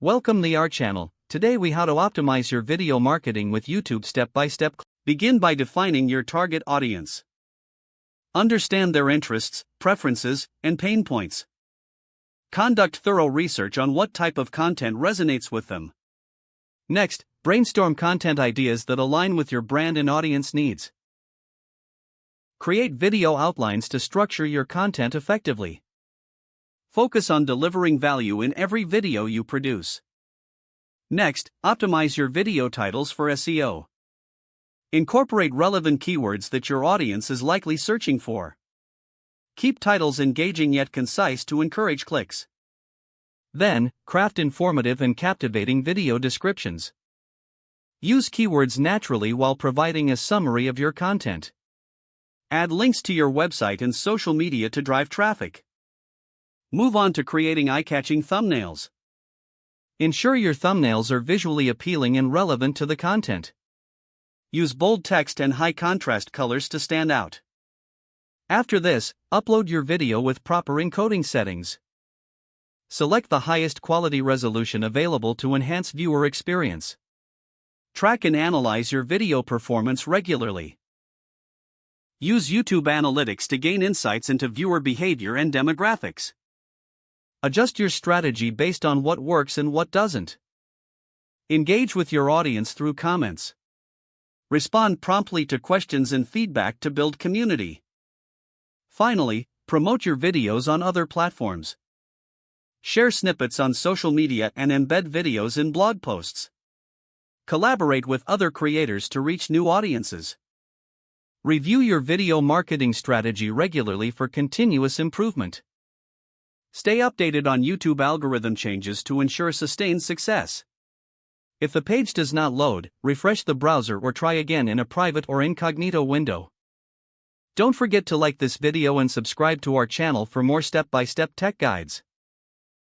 Welcome to our channel. Today we how to optimize your video marketing with YouTube step by step. Begin by defining your target audience. Understand their interests, preferences, and pain points. Conduct thorough research on what type of content resonates with them. Next, brainstorm content ideas that align with your brand and audience needs. Create video outlines to structure your content effectively. Focus on delivering value in every video you produce. Next, optimize your video titles for SEO. Incorporate relevant keywords that your audience is likely searching for. Keep titles engaging yet concise to encourage clicks. Then, craft informative and captivating video descriptions. Use keywords naturally while providing a summary of your content. Add links to your website and social media to drive traffic. Move on to creating eye-catching thumbnails. Ensure your thumbnails are visually appealing and relevant to the content. Use bold text and high contrast colors to stand out. After this, upload your video with proper encoding settings. Select the highest quality resolution available to enhance viewer experience. Track and analyze your video performance regularly. Use YouTube Analytics to gain insights into viewer behavior and demographics. Adjust your strategy based on what works and what doesn't. Engage with your audience through comments. Respond promptly to questions and feedback to build community. Finally, promote your videos on other platforms. Share snippets on social media and embed videos in blog posts. Collaborate with other creators to reach new audiences. Review your video marketing strategy regularly for continuous improvement. Stay updated on YouTube algorithm changes to ensure sustained success. If the page does not load, refresh the browser or try again in a private or incognito window. Don't forget to like this video and subscribe to our channel for more step-by-step tech guides.